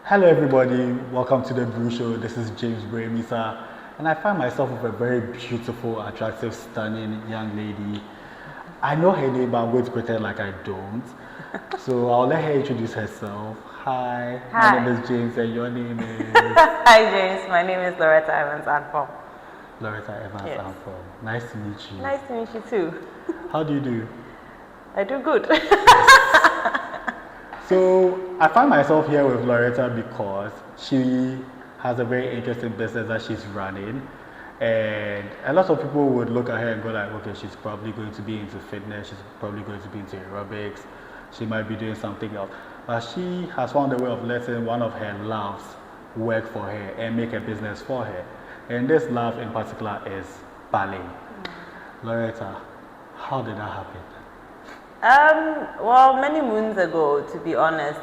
Hello, everybody. Welcome to the Brew Show. This is James Bremisa, and I find myself with a very beautiful, attractive, stunning young lady. I know her name, but I'm going to pretend like I don't. So I'll let her introduce herself. Hi, my name Hi. is James, and your name is Hi James, my name is Lauretta Evans-Anfom. Lauretta Yes. Evans-Anfom. Nice to meet you. Nice to meet you too. How do you do? I do good. So I find myself here with Lauretta because she has a very interesting business that she's running, and a lot of people would look at her and go like, okay, she's probably going to be into fitness, she's probably going to be into aerobics, she might be doing something else, but she has found a way of letting one of her loves work for her and make a business for her, and this love in particular is ballet. Lauretta, how did that happen? Well, many moons ago, to be honest,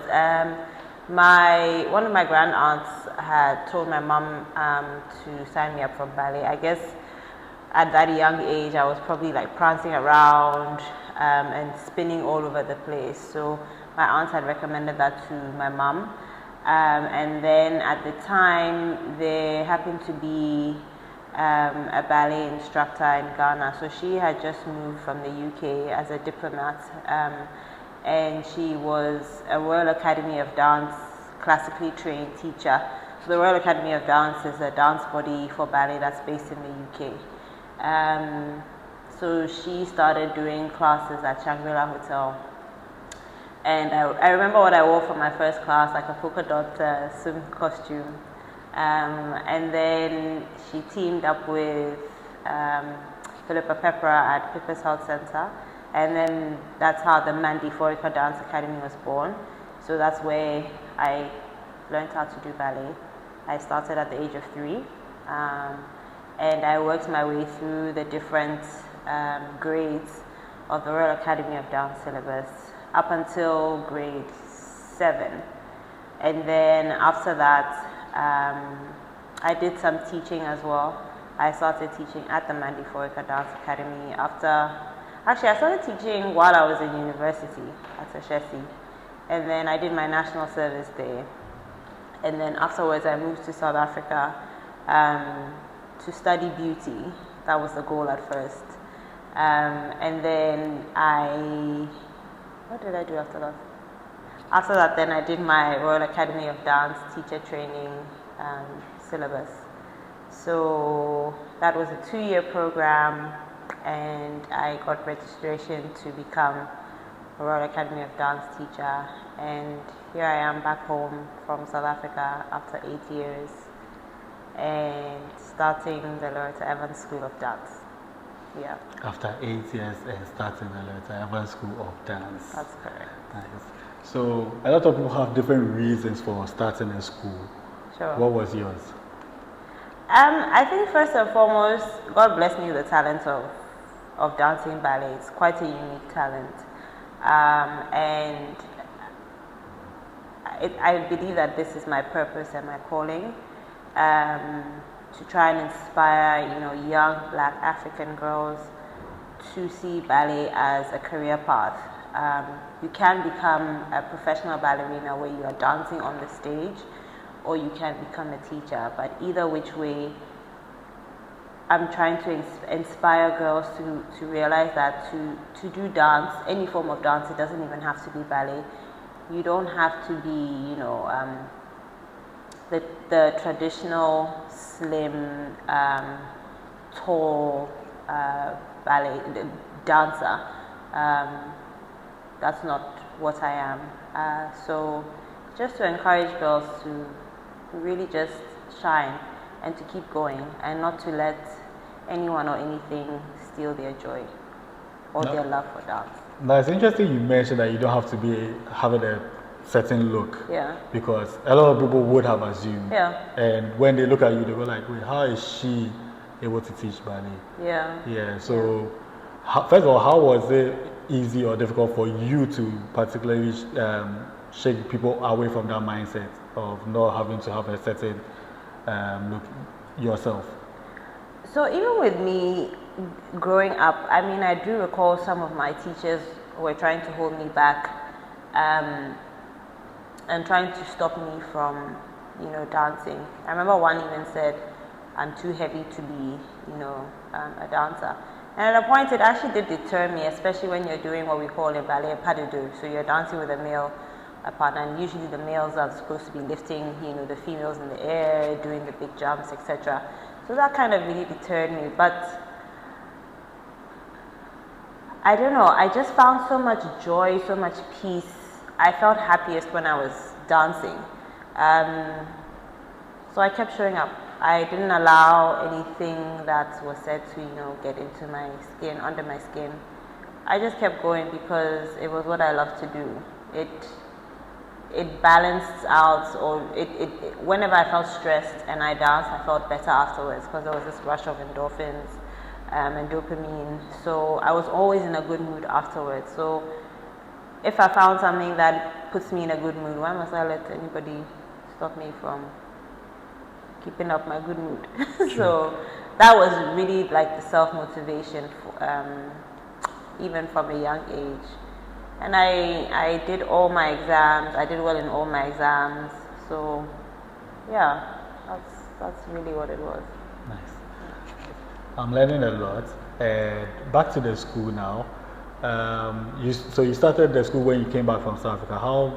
one of my grand aunts had told my mom to sign me up for ballet. I guess at that young age, I was probably like prancing around and spinning all over the place. So my aunt had recommended that to my mom, and then at the time there happened to be a ballet instructor in Ghana. So she had just moved from the UK as a diplomat, and she was a Royal Academy of Dance classically trained teacher. So the Royal Academy of Dance is a dance body for ballet that's based in the UK. So she started doing classes at Shangri-La Hotel. And I remember what I wore for my first class, like a polka dot swim costume. And then she teamed up with Philippa Pepper at Pippa's Health Center, and then that's how the Mandy Foraker Dance Academy was born. So that's where I learned how to do ballet. I started at the age of 3, and I worked my way through the different grades of the Royal Academy of Dance syllabus up until grade 7. And then after that, I did some teaching as well. I started teaching at the Mandy Foraker Dance Academy I started teaching while I was in university at Ashesi, and then I did my national service there. And then afterwards I moved to South Africa to study beauty. That was the goal at first. And then what did I do after that? After that, then I did my Royal Academy of Dance teacher training syllabus. So that was a 2-year program, and I got registration to become a Royal Academy of Dance teacher. And here I am back home from South Africa after 8 years and starting the Lauretta Evans School of Dance. Yeah. After 8 years and starting the Lauretta Evans School of Dance. That's correct. Nice. So a lot of people have different reasons for starting a school. Sure. What was yours? I think first and foremost, God blessed me with the talent of dancing ballet. It's quite a unique talent, and I believe that this is my purpose and my calling, to try and inspire, young Black African girls to see ballet as a career path. You can become a professional ballerina where you are dancing on the stage, or you can become a teacher. But either which way, I'm trying to inspire girls to realize that to do dance, any form of dance, it doesn't even have to be ballet. You don't have to be, the traditional slim, tall ballet dancer. That's not what I am. So just to encourage girls to really just shine and to keep going and not to let anyone or anything steal their joy or their love for dance. Now it's interesting you mentioned that you don't have to be having a certain look. Yeah. Because a lot of people would have assumed. Yeah. And when they look at you, they go like, wait, how is she able to teach ballet? Yeah. Yeah. So, first of all, how was it easy or difficult for you to particularly shake people away from that mindset of not having to have a certain look yourself? So even with me growing up, I mean, I do recall some of my teachers were trying to hold me back. And and trying to stop me from, dancing. I remember one even said, "I'm too heavy to be, a dancer." And at a point, it actually did deter me, especially when you're doing what we call in ballet a pas de deux. So you're dancing with a male partner, and usually the males are supposed to be lifting, the females in the air, doing the big jumps, etc. So that kind of really deterred me. But I don't know, I just found so much joy, so much peace. I felt happiest when I was dancing. So I kept showing up. I didn't allow anything that was said to, get into my skin, under my skin. I just kept going because it was what I loved to do. It balanced out, or whenever I felt stressed and I danced, I felt better afterwards because there was this rush of endorphins and dopamine. So I was always in a good mood afterwards. So if I found something that puts me in a good mood, why must I let anybody stop me from keeping up my good mood? So that was really like the self-motivation, even from a young age. And I did all my exams. I did well in all my exams. So yeah, that's really what it was. Nice. I'm learning a lot. And back to the school now. So you started the school when you came back from South Africa. How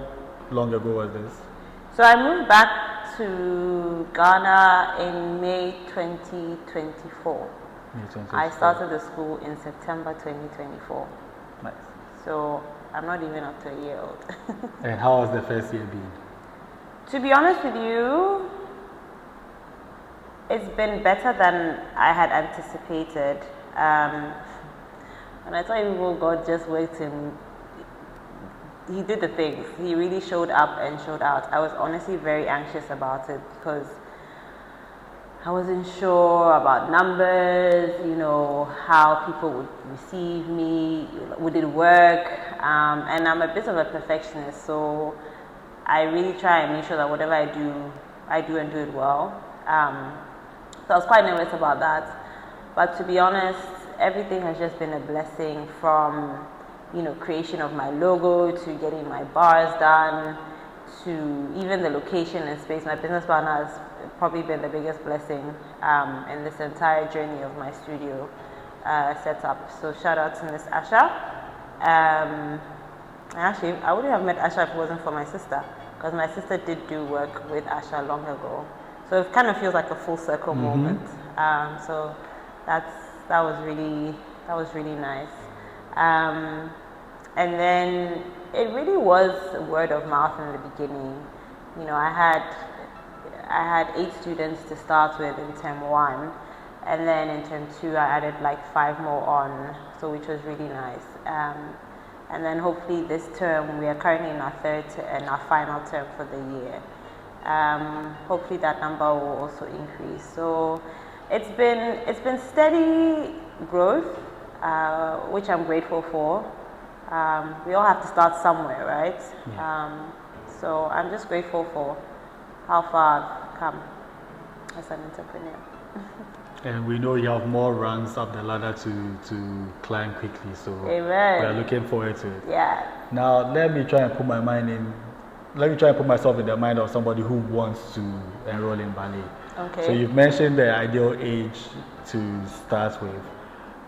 long ago was this? So I moved back to Ghana in May 2024. May 2024. I started the school in September 2024. Nice. So I'm not even up to a year old. And how has the first year been? To be honest with you, it's been better than I had anticipated. And I tell you, God just worked in. He did the things. He really showed up and showed out. I was honestly very anxious about it because I wasn't sure about numbers, how people would receive me, would it work? And I'm a bit of a perfectionist, so I really try and make sure that whatever I do and do it well. So I was quite nervous about that. But to be honest, everything has just been a blessing, from creation of my logo to getting my bars done to even the location and space. My business partner has probably been the biggest blessing in this entire journey of my studio setup. So shout out to Miss Asha. Actually, I wouldn't have met Asha if it wasn't for my sister, because my sister did do work with Asha long ago. So it kind of feels like a full circle moment. So that was really nice. And then it really was word of mouth in the beginning. I had 8 students to start with in term 1, and then in term 2 I added like 5 more on, so which was really nice. And then hopefully this term, we are currently in our third and our final term for the year. Hopefully that number will also increase. So it's been steady growth, which I'm grateful for. We all have to start somewhere, right? Yeah. So I'm just grateful for how far I've come as an entrepreneur. And we know you have more rungs up the ladder to climb quickly, so Amen. we're looking forward to it. Yeah. Now let me try and put myself in the mind of somebody who wants to enroll in ballet. Okay. So you've mentioned the ideal age to start with.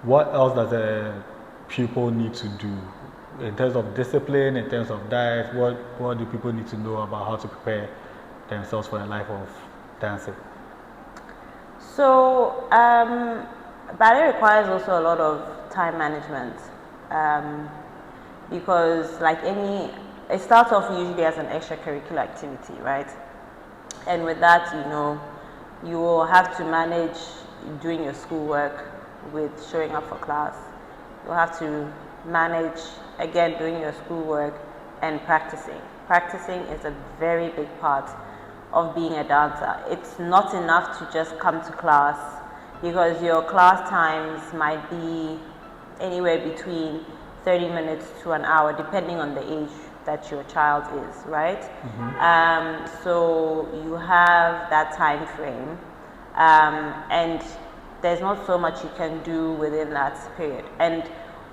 What else does a pupil need to do in terms of discipline, in terms of diet? What do people need to know about how to prepare themselves for a life of dancing? So ballet requires also a lot of time management, because like it starts off usually as an extracurricular activity, right? And with that, you will have to manage doing your schoolwork with showing up for class. You'll have to manage, again, doing your schoolwork and practicing. Practicing is a very big part of being a dancer. It's not enough to just come to class, because your class times might be anywhere between 30 minutes to an hour, depending on the age that your child is, right? Mm-hmm. So you have that time frame, and there's not so much you can do within that period. And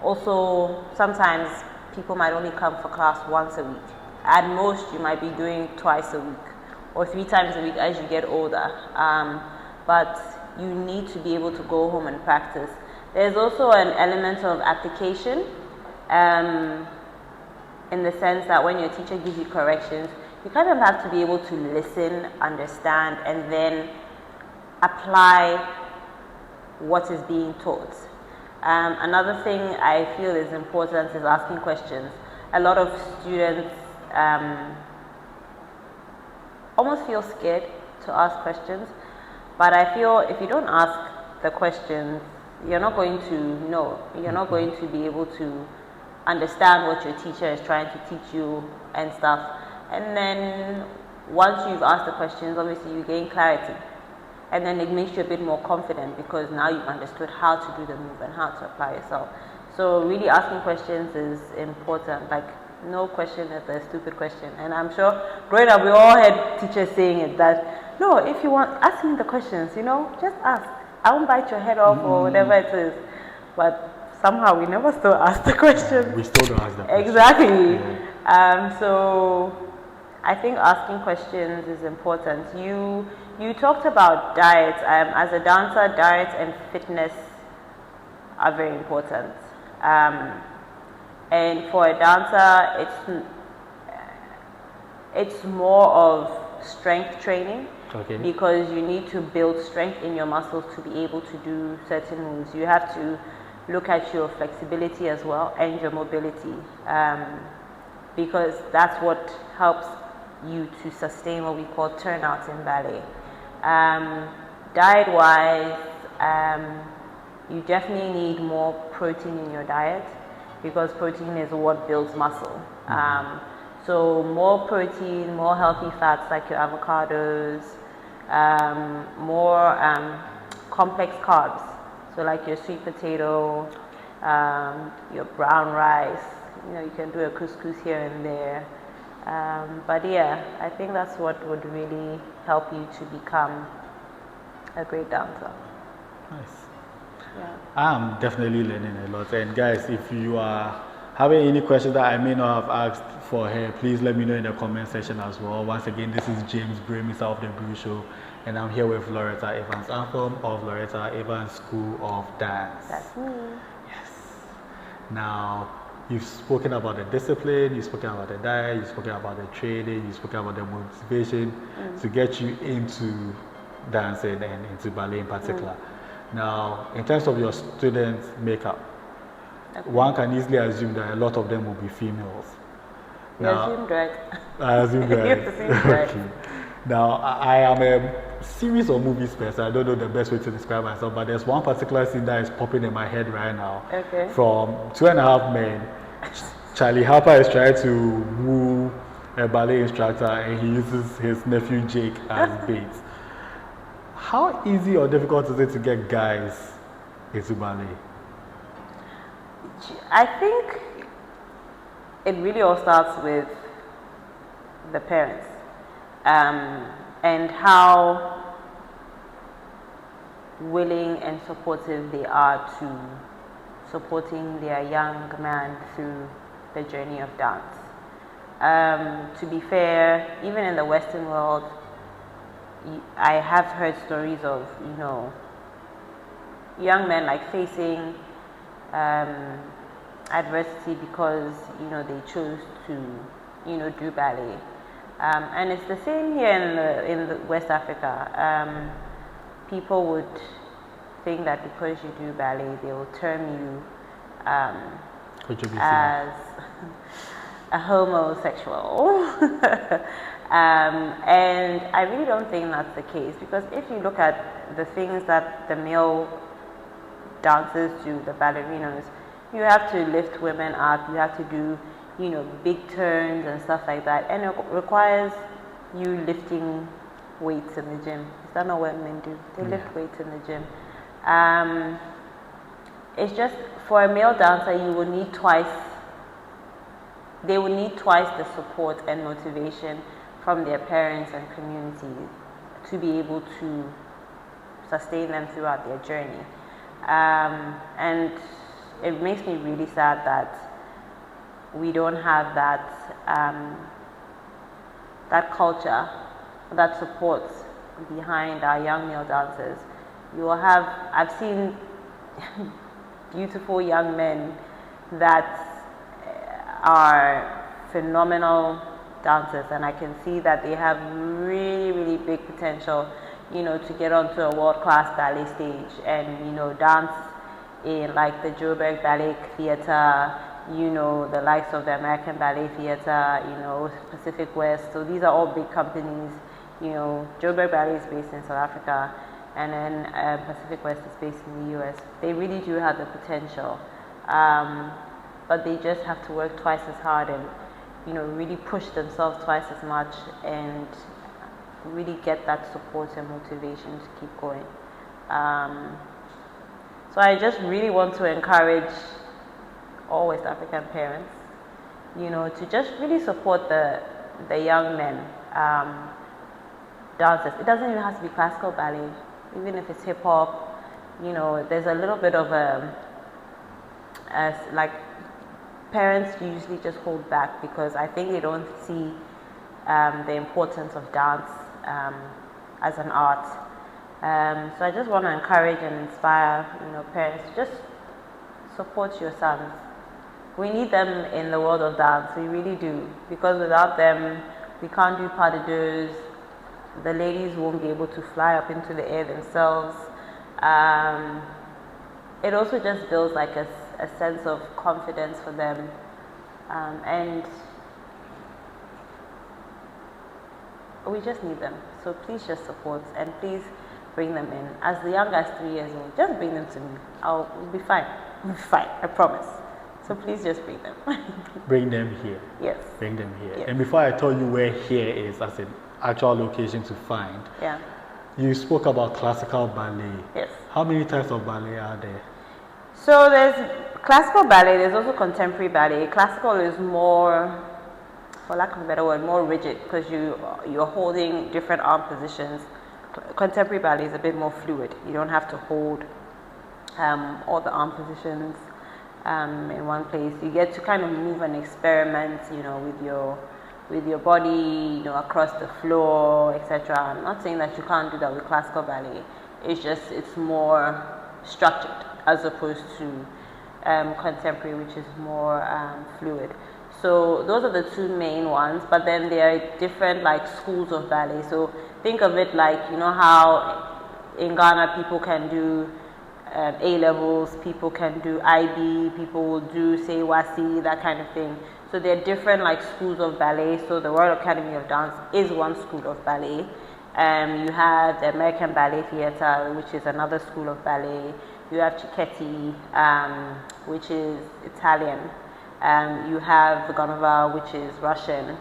also, sometimes people might only come for class once a week. at most you might be doing twice a week or 3 times a week as you get older. But you need to be able to go home and practice. There's also an element of application, in the sense that when your teacher gives you corrections, you kind of have to be able to listen, understand, and then apply what is being taught. Another thing I feel is important is asking questions. A lot of students almost feel scared to ask questions, but I feel if you don't ask the questions, you're not going to know. You're not going to be able to understand what your teacher is trying to teach you and stuff. And then once you've asked the questions, obviously you gain clarity. And then it makes you a bit more confident because now you've understood how to do the move and how to apply yourself. So really asking questions is important. Like, no question is a stupid question. And I'm sure growing up we all had teachers saying it, that no, if you want, ask me the questions, just ask. I won't bite your head off or whatever it is. But somehow we never still ask the questions. We still don't ask the questions. Exactly. Yeah. So I think asking questions is important. You talked about diet. As a dancer, diet and fitness are very important. And for a dancer, it's more of strength training. Okay. Because you need to build strength in your muscles to be able to do certain moves. You have to look at your flexibility as well and your mobility, because that's what helps you to sustain what we call turnouts in ballet. Diet-wise, you definitely need more protein in your diet because protein is what builds muscle. So more protein, more healthy fats like your avocados, more complex carbs, so like your sweet potato, your brown rice, you can do a couscous here and there. But yeah, I think that's what would really help you to become a great dancer. Nice. Yeah. I'm definitely learning a lot. And guys, if you are having any questions that I may not have asked for her, please let me know in the comment section as well. Once again, this is James Brew, of the Brew Show, and I'm here with Lauretta Evans-Anfom of Lauretta Evans School of Dance. That's me. Yes. Now, you've spoken about the discipline, you've spoken about the diet, you've spoken about the training, you've spoken about the motivation to get you into dancing and into ballet in particular. Now, in terms of your students' makeup, one can easily assume that a lot of them will be females. You assumed right. I assume that. You assumed right. Okay. Now, I am a series of movies person. I don't know the best way to describe myself, but there's one particular scene that is popping in my head right now. Okay. From 2.5 Men. Charlie Harper is trying to woo a ballet instructor and he uses his nephew Jake as bait. How easy or difficult is it to get guys into ballet? I think it really all starts with the parents, and how willing and supportive they are to supporting their young man through the journey of dance. To be fair, even in the Western world, I have heard stories of, young men like facing adversity because, they chose to, do ballet. And it's the same here in the West Africa. People would think that because you do ballet, they will term you as a homosexual. And I really don't think that's the case, because if you look at the things that the male dancers do, the ballerinos, you have to lift women up, you have to do, big turns and stuff like that, and it requires you lifting weights in the gym. Is that not what men do? They lift weights in the gym. It's just, for a male dancer, they will need twice the support and motivation from their parents and community to be able to sustain them throughout their journey. And it makes me really sad that we don't have that that culture, that support behind our young male dancers, you will have, I've seen beautiful young men that are phenomenal dancers, and I can see that they have really, really big potential, to get onto a world-class ballet stage and, dance in like the Joburg Ballet Theatre, the likes of the American Ballet Theatre, Pacific West. So these are all big companies. Joburg Ballet is based in South Africa, and then Pacific West is based in the US. They really do have the potential, but they just have to work twice as hard and, really push themselves twice as much and really get that support and motivation to keep going. So I just really want to encourage all West African parents, to just really support the young men dancers. It doesn't even have to be classical ballet, even if it's hip hop. There's a little bit of like parents usually just hold back because I think they don't see the importance of dance as an art. So I just want to encourage and inspire, parents to just support your sons. We need them in the world of dance, we really do, because without them, we can't do pas de deux. The ladies won't be able to fly up into the air themselves. It also just builds like a sense of confidence for them, and we just need them. So please just support and please bring them in. As young as 3 years old, just bring them to me. I'll be fine. We'll be fine, I promise. So please just bring them. Bring them here. Yes. Bring them here. Yes. And before I tell you where here is as an actual location to find, Yeah. you spoke about classical ballet. Yes. How many types of ballet are there? So there's classical ballet, there's also contemporary ballet. Classical is more, for lack of a better word, more rigid because you're holding different arm positions. Contemporary ballet is a bit more fluid. You don't have to hold all the arm positions in one place. You get to kind of move and experiment, with your body, across the floor, etc. I'm not saying that you can't do that with classical ballet. It's more structured as opposed to contemporary, which is more fluid. So those are the two main ones, but then there are different like schools of ballet. So think of it like, how in Ghana people can do A levels, people can do IB, people will do say WASI, that kind of thing. So there are different like schools of ballet. So the Royal Academy of Dance is one school of ballet. You have the American Ballet Theatre, which is another school of ballet. You have Cicchetti, which is Italian. You have the Gonova, which is Russian.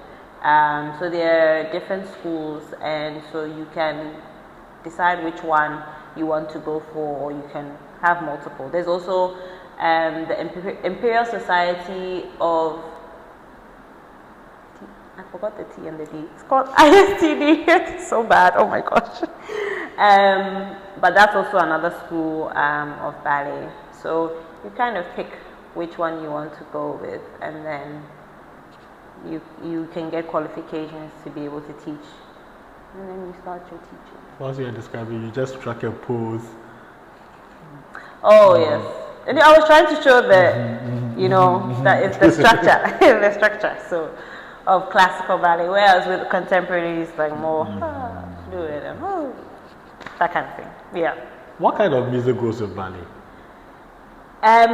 So there are different schools, and so you can decide which one you want to go for, or you can have multiple. There's also the Imperial Society of, I forgot the T and the D. It's called ISTD. It's so bad. Oh my gosh. But that's also another school of ballet. So you kind of pick which one you want to go with, and then you can get qualifications to be able to teach, and then you start your teaching. Whilst you are describing, you just struck a pose. Oh yes, and I was trying to show that that is the structure, the structure. So of classical ballet, whereas with contemporary it's like more fluid and that kind of thing. Yeah. What kind of music goes with ballet?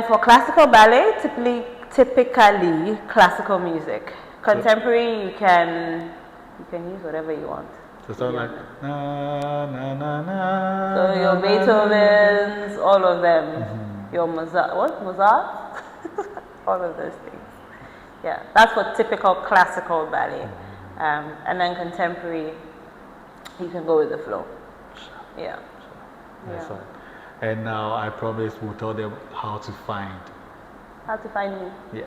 For classical ballet, typically classical music. Contemporary, you can use whatever you want. So sound like na na na na. So your Beethovens, all of them. Your Mozart, all of those things. Yeah, that's for typical classical ballet. And then contemporary, you can go with the flow. Yeah. That's right. And now I promise we'll tell them how to find. How to find me? Yeah.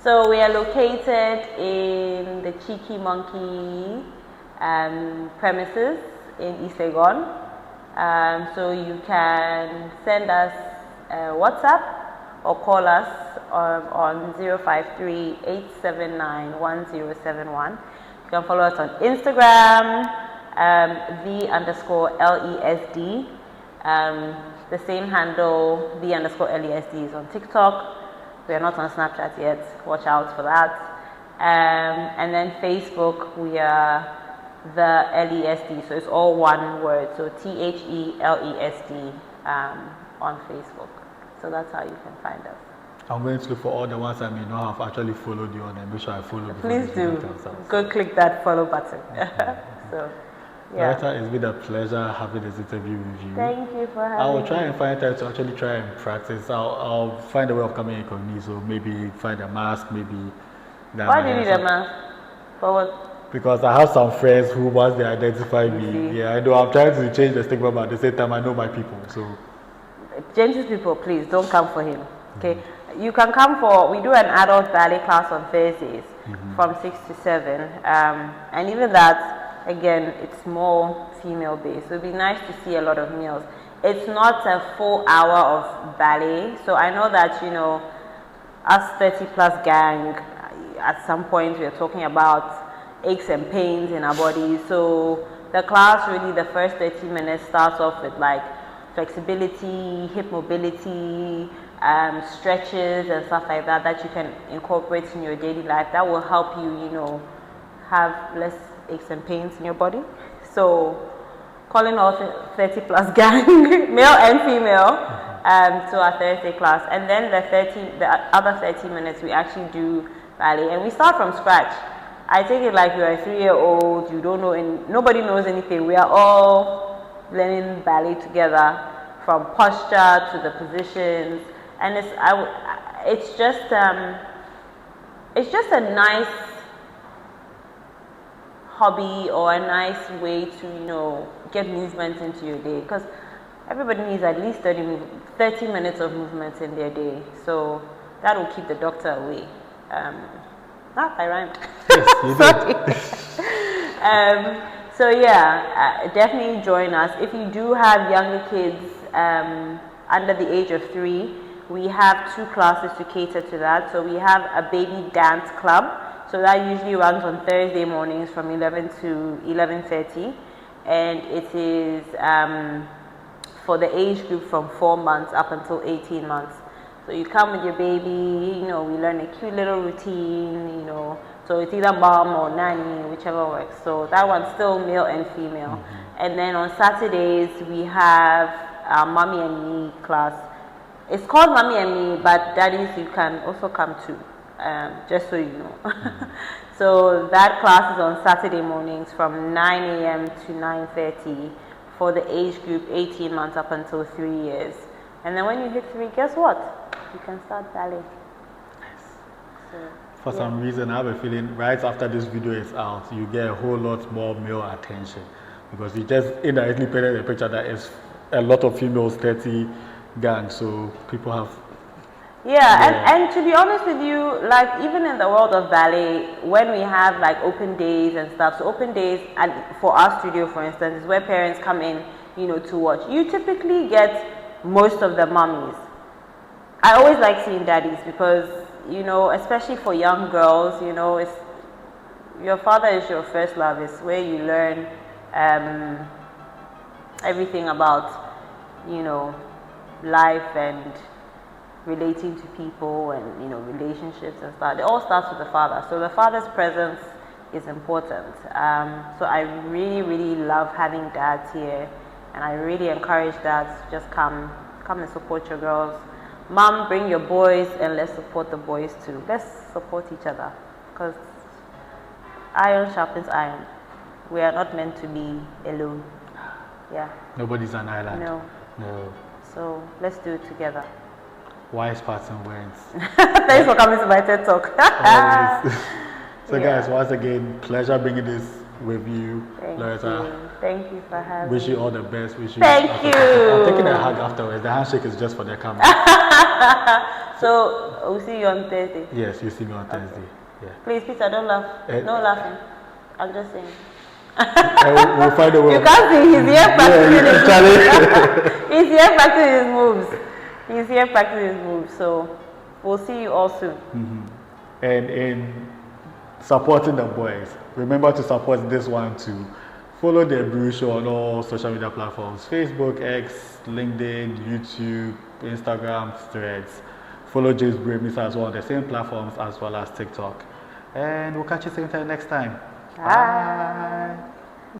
So we are located in the Cheeky Monkey premises in East Legon. So you can send us WhatsApp or call us on 053-879-1071. You can follow us on Instagram, the_LESD. The same handle, the_LESD, is on TikTok. We are not on Snapchat yet. Watch out for that. And then Facebook, we are the LESD. So it's all one word. So THELESD on Facebook. So that's how you can find us. I'm going to look for all the ones I may not have actually followed you on and make sure I follow before Please do. Go click that follow button. So, yeah. Lauretta, it's been a pleasure having this interview with you. Thank you for having me. I will try and find time to actually try and practice. I'll find a way of coming incognito. Maybe find a mask, maybe. Why do you need a mask? For what? Because I have some friends who, once they identify me, I know I'm trying to change the stigma, but at the same time, I know my people. So, James's people, please don't come for him. Okay, you can come for. We do an adult ballet class on Thursdays from 6 to 7, and even that, again, it's more female based. So it'd be nice to see a lot of males. It's not a full hour of ballet, so I know that us 30+ gang. At some point, we are talking about aches and pains in our bodies. So the class, really, the first 30 minutes starts off with like flexibility, hip mobility, stretches and stuff like that that you can incorporate in your daily life. That will help you, have less aches and pains in your body. So calling all 30+ gang, male and female, to our Thursday class. And then the other 30 minutes, we actually do ballet, and we start from scratch. I take it like you're a 3-year-old, you don't know, nobody knows anything. We are all learning ballet together, from posture to the positions, and it's just a nice hobby or a nice way to get movement into your day, because everybody needs at least 30 minutes of movement in their day, so that will keep the doctor away. I rhymed. Yes, you Sorry. So yeah, definitely join us. If you do have younger kids under the age of 3, we have 2 classes to cater to that. So we have a baby dance club. So that usually runs on Thursday mornings from 11 to 11:30, and it is for the age group from 4 months up until 18 months. So you come with your baby, we learn a cute little routine, so it's either mom or nanny, whichever works. So that one's still male and female. And then on Saturdays, we have our Mommy and Me class. It's called Mommy and Me, but daddies, you can also come too, just so you know. So that class is on Saturday mornings from 9 a.m. to 9:30 for the age group 18 months up until 3 years. And then when you hit 3, guess what? You can start ballet. So, for some reason, I have a feeling right after this video is out, you get a whole lot more male attention, because you just indirectly painted a picture that is a lot of females, 30 gang, so people have. And to be honest with you, like even in the world of ballet, when we have like open days and stuff, so open days, and for our studio, for instance, is where parents come in, to watch. You typically get most of the mummies. I always like seeing daddies because, especially for young girls, it's, your father is your first love. It's where you learn everything about, life and relating to people and, relationships and stuff. It all starts with the father. So the father's presence is important. So I really, really love having dads here, and I really encourage dads to just come and support your girls. Mom, bring your boys, and let's support the boys too. Let's support each other, because iron sharpens iron. We are not meant to be alone. Yeah. Nobody's an island. No. So let's do it together. Wise person wins. Thanks for coming to my TED Talk. Always. So guys, once again, pleasure bringing this with you, Lauretta. Thank you for having me. Wish you all the best. Thank you. I'm taking a hug afterwards. The handshake is just for the camera. So we'll see you on Thursday. Yes, you see me on Thursday. Yeah. Please, Peter, don't laugh. No laughing. I'm just saying. We'll find a way. You can't see. He's here practicing his moves. He's here practicing his moves. He's here practicing his moves. So we'll see you all soon. And in supporting the boys. Remember to support this one too. Follow the Brew Show on all social media platforms: Facebook, X, LinkedIn, YouTube, Instagram, Threads. Follow James Brew as well on the same platforms as well as TikTok. And we'll catch you same time next time. Bye. Bye.